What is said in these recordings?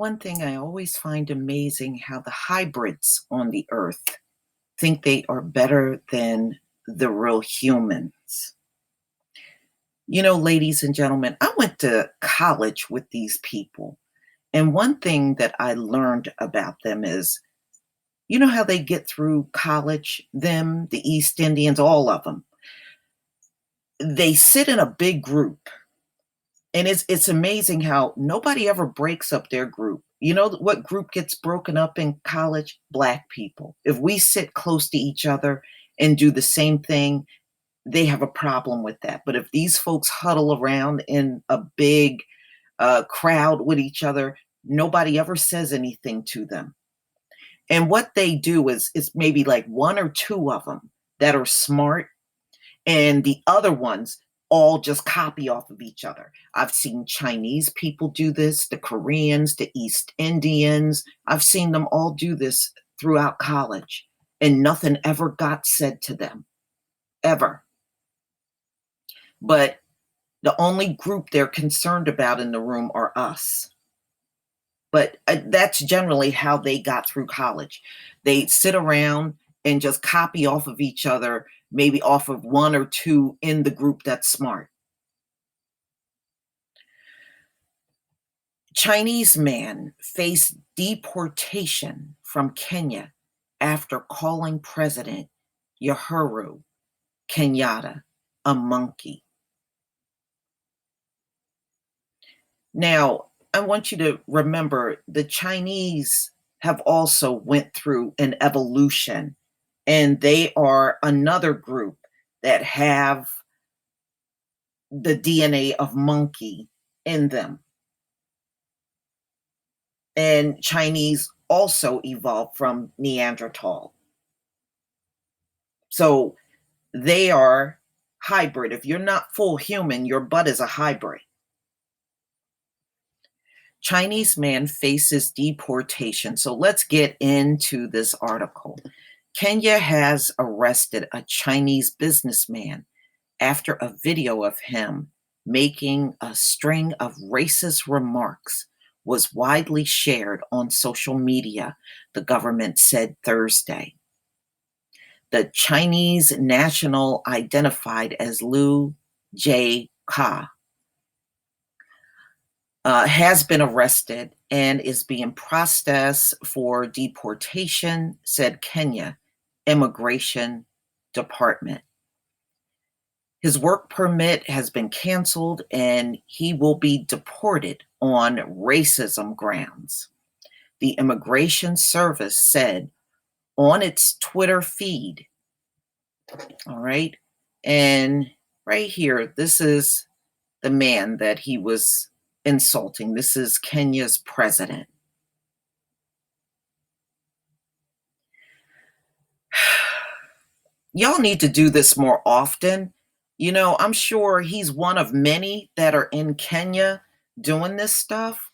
One thing I always find amazing how the hybrids on the earth think they are better than the real humans. Ladies and gentlemen, I went to college with these people. And one thing that I learned about them is, how they get through college? Them, the East Indians, all of them. They sit in a big group. And it's amazing how nobody ever breaks up their group. You know what group gets broken up in college? Black people. If we sit close to each other and do the same thing, they have a problem with that. But if these folks huddle around in a big crowd with each other, nobody ever says anything to them. And what they do is maybe like one or two of them that are smart, and the other ones all just copy off of each other. I've seen Chinese people do this, the Koreans, the East Indians. I've seen them all do this throughout college, and nothing ever got said to them, ever. But the only group they're concerned about in the room are us. But that's generally how they got through college. They sit around and just copy off of each other, maybe off of one or two in the group that's smart. Chinese man faced deportation from Kenya after calling President Uhuru Kenyatta a monkey. Now, I want you to remember the Chinese have also went through an evolution, and they are another group that have the DNA of monkey in them. And Chinese also evolved from Neanderthal. So they are hybrid. If you're not full human, your butt is a hybrid. Chinese man faces deportation. So let's get into this article. Kenya has arrested a Chinese businessman after a video of him making a string of racist remarks was widely shared on social media, the government said Thursday. The Chinese national, identified as Liu J. Ka, has been arrested and is being processed for deportation, said Kenya Immigration Department. His work permit has been canceled and he will be deported on racism grounds. The Immigration Service said on its Twitter feed. All right. And right here, this is the man that he was insulting. This is Kenya's president. Y'all need to do this more often. I'm sure he's one of many that are in Kenya doing this stuff.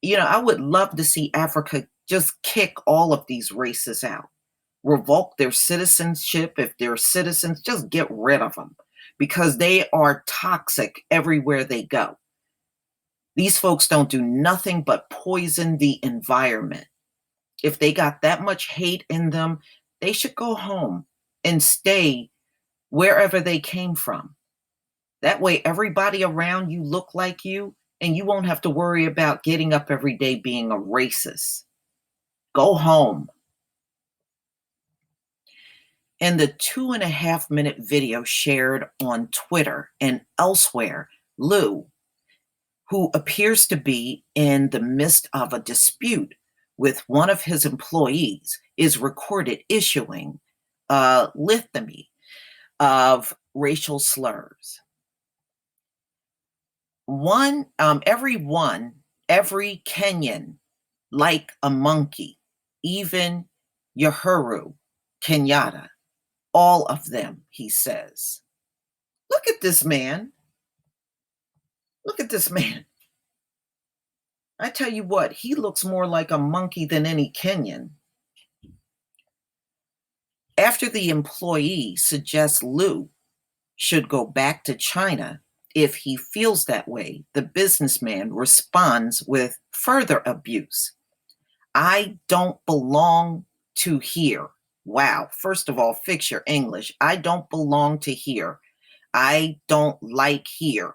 I would love to see Africa just kick all of these racists out, revoke their citizenship. If they're citizens, just get rid of them because they are toxic everywhere they go. These folks don't do nothing but poison the environment. If they got that much hate in them, they should go home and stay wherever they came from. That way, everybody around you look like you, and you won't have to worry about getting up every day being a racist. Go home. In the 2.5-minute video shared on Twitter and elsewhere, Liu, who appears to be in the midst of a dispute with one of his employees, is recorded issuing a litany of racial slurs. Every Kenyan, like a monkey, even Uhuru Kenyatta, all of them, he says. Look at this man. Look at this man. I tell you what, he looks more like a monkey than any Kenyan. After the employee suggests Liu should go back to China, if he feels that way, the businessman responds with further abuse. I don't belong to here. Wow. First of all, fix your English. I don't belong to here. I don't like here,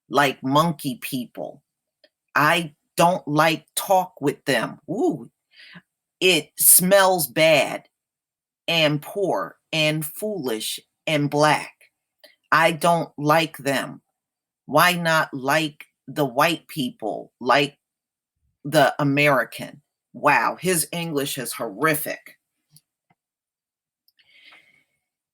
like monkey people. I don't like talk with them. Ooh, it smells bad and poor and foolish and black. I don't like them. Why not like the white people, like the American? Wow, his English is horrific.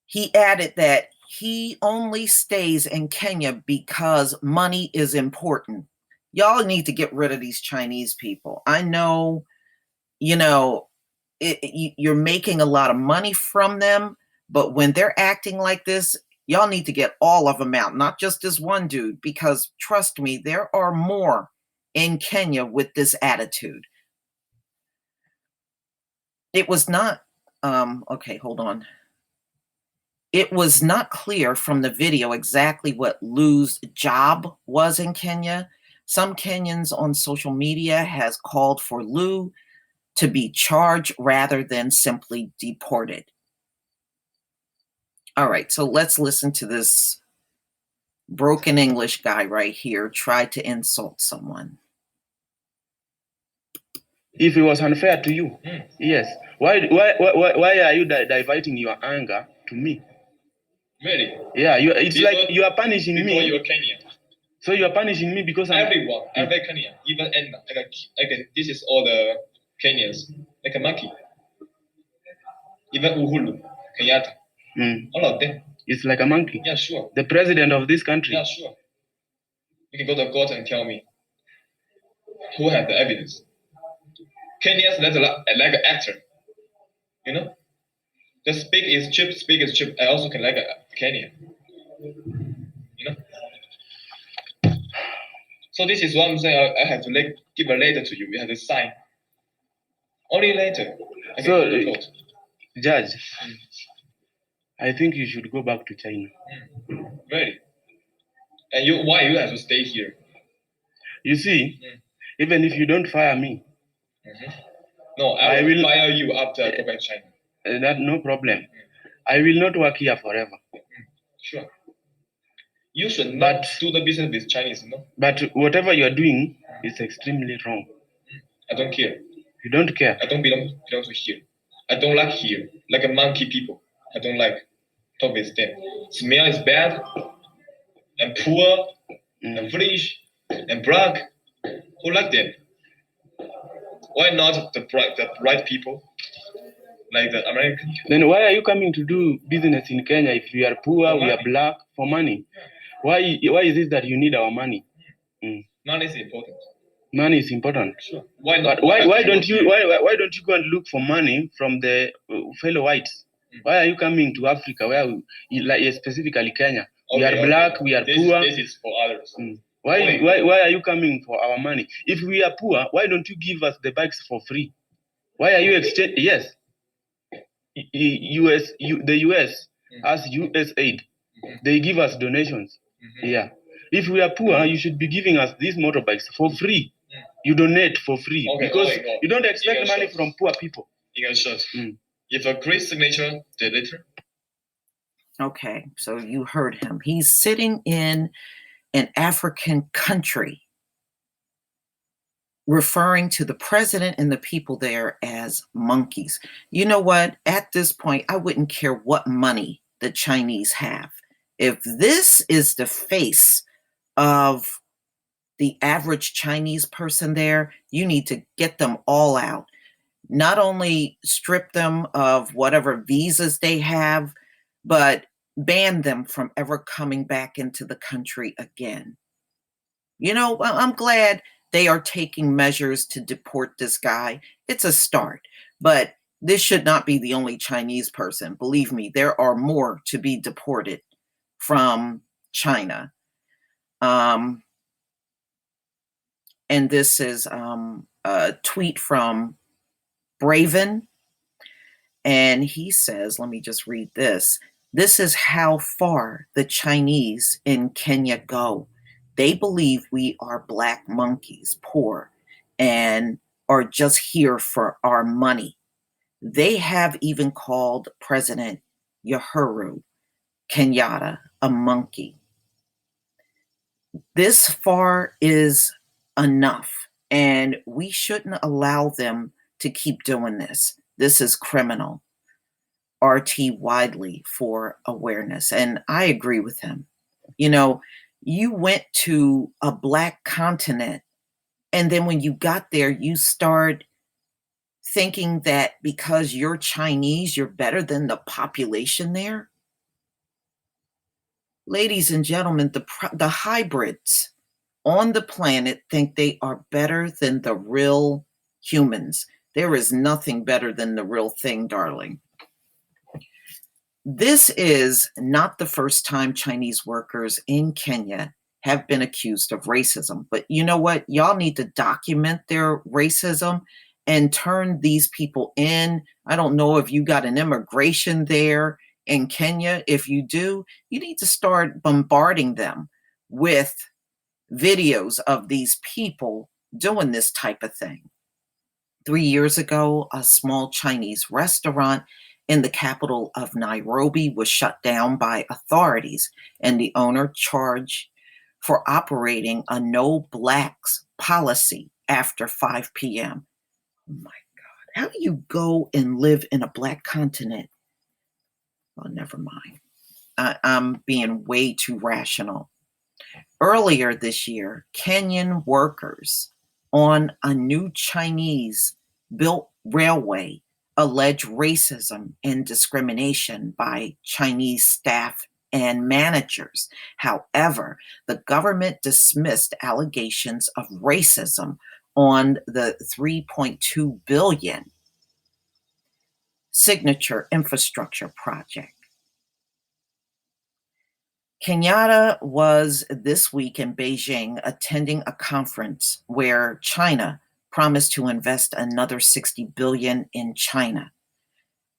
He added that he only stays in Kenya because money is important. Y'all need to get rid of these Chinese people. I know, you know, you're making a lot of money from them, but when they're acting like this, y'all need to get all of them out, not just this one dude, because trust me, there are more in Kenya with this attitude. It was not, okay, hold on. It was not clear from the video exactly what Lu's job was in Kenya. Some Kenyans on social media has called for Lu to be charged rather than simply deported. All right, so let's listen to this broken English guy right here try to insult someone. If it was unfair to you, yes. Why are you diverting your anger to me? Really? Yeah, it's like you are punishing because me. You're Kenyan. So you are punishing me because everyone, every Kenyan, even Edna, this is all the Kenyans, like a monkey. Even Uhuru, Kenyatta, all of them. It's like a monkey. Yeah, sure. The president of this country. Yeah, sure. You can go to court and tell me who has the evidence. Kenyans like an actor, you know. The speak is cheap. I also can like a Kenyan, you know. So this is what I'm saying. I have to give a letter to you. We have to sign. Only later. So, Judge, I think you should go back to China. Really? And why you have to stay here? You see, even if you don't fire me, no, I will fire you after I go back to China. That no problem. I will not work here forever. Sure. You should not do the business with Chinese, no? But whatever you are doing is extremely wrong. I don't care. You don't care? I don't belong to here. I don't like here. Like a monkey people. I don't like talk with them. Smell is bad and poor and foolish and black. Who like them? Why not the bright people? Like the American? Then why are you coming to do business in Kenya if we are poor, we are black, for money? Why is it that you need our money? Money is important. Money is important. Sure. Why not? Why don't you go and look for money from the fellow whites? Why are you coming to Africa where like specifically Kenya? We are black, we are poor. This is for others. Why are you coming for our money? If we are poor, why don't you give us the bikes for free? Why are you exchanging? Yes. The US has US aid. They give us donations. Yeah. If we are poor, you should be giving us these motorbikes for free. You donate for free because you don't expect money from poor people. If a great signature, the letter. Okay, so you heard him. He's sitting in an African country referring to the president and the people there as monkeys. You know what? At this point, I wouldn't care what money the Chinese have. If this is the face of the average Chinese person there, you need to get them all out. Not only strip them of whatever visas they have, but ban them from ever coming back into the country again. You know, I'm glad they are taking measures to deport this guy. It's a start, but this should not be the only Chinese person. Believe me, there are more to be deported from China. And this is a tweet from Braven. And he says, let me just read this. This is how far the Chinese in Kenya go. They believe we are black monkeys, poor, and are just here for our money. They have even called President Uhuru Kenyatta a monkey. This far is enough, and we shouldn't allow them to keep doing this. This is criminal. RT Widely for awareness. And I agree with him. You know, you went to a black continent, and then when you got there, you start thinking that because you're Chinese, you're better than the population there. Ladies and gentlemen, the hybrids on the planet think they are better than the real humans. There is nothing better than the real thing, darling. This is not the first time Chinese workers in Kenya have been accused of racism. But you know what? Y'all need to document their racism and turn these people in. I don't know if you got an immigration there in Kenya. If you do, you need to start bombarding them with videos of these people doing this type of thing. 3 years ago, a small Chinese restaurant in the capital of Nairobi was shut down by authorities, and the owner charged for operating a no blacks policy after 5 p.m. Oh my God. How do you go and live in a black continent? Well, never mind. I'm being way too rational. Earlier this year, Kenyan workers on a new Chinese built railway alleged racism and discrimination by Chinese staff and managers. However, the government dismissed allegations of racism on the 3.2 billion signature infrastructure project. Kenyatta was this week in Beijing attending a conference where China promised to invest another 60 billion in China.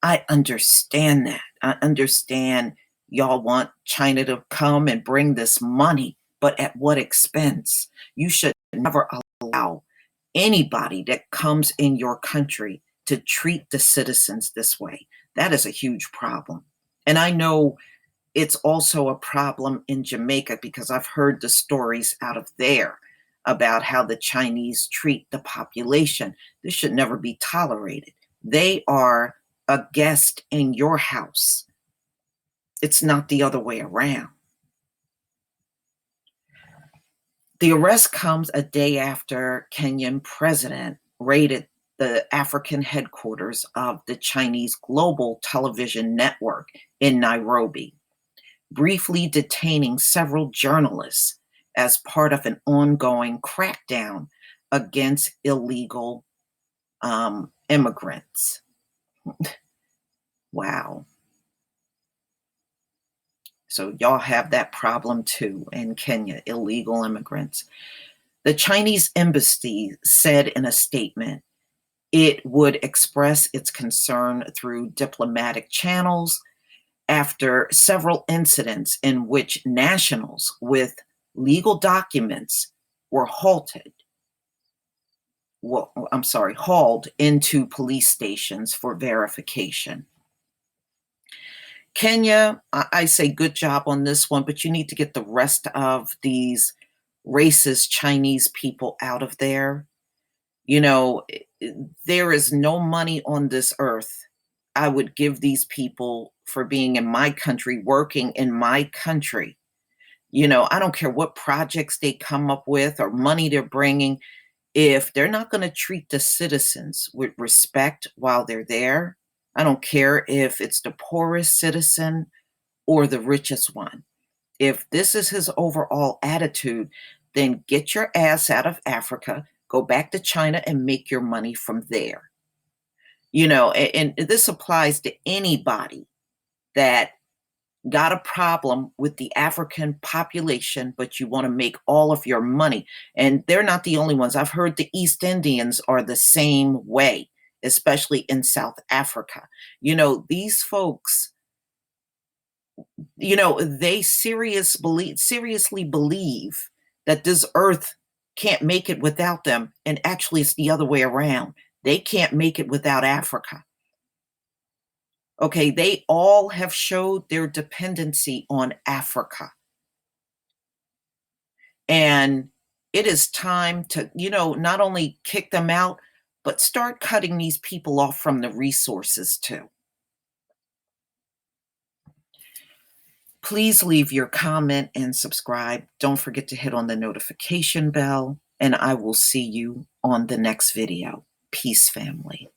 I understand that. I understand y'all want China to come and bring this money, but at what expense? You should never allow anybody that comes in your country to treat the citizens this way. That is a huge problem. And I know it's also a problem in Jamaica because I've heard the stories out of there about how the Chinese treat the population. This should never be tolerated. They are a guest in your house. It's not the other way around. The arrest comes a day after Kenyan president raided the African headquarters of the Chinese global television network in Nairobi, briefly detaining several journalists as part of an ongoing crackdown against illegal immigrants. Wow. So y'all have that problem too in Kenya, illegal immigrants. The Chinese embassy said in a statement it would express its concern through diplomatic channels after several incidents in which nationals with legal documents were hauled into police stations for verification. Kenya, I say good job on this one, but you need to get the rest of these racist Chinese people out of there. You know, there is no money on this earth I would give these people for being in my country, working in my country. You know, I don't care what projects they come up with or money they're bringing. If they're not going to treat the citizens with respect while they're there, I don't care if it's the poorest citizen or the richest one. If this is his overall attitude, then get your ass out of Africa, go back to China and make your money from there. You know, and this applies to anybody that got a problem with the African population, but you want to make all of your money. And they're not the only ones. I've heard the East Indians are the same way, especially in South Africa. You know, these folks you know, they seriously believe that this earth can't make it without them. And actually, it's the other way around. They can't make it without Africa. Okay, they all have showed their dependency on Africa. And it is time to, you know, not only kick them out, but start cutting these people off from the resources too. Please leave your comment and subscribe. Don't forget to hit on the notification bell, and I will see you on the next video. Peace, family.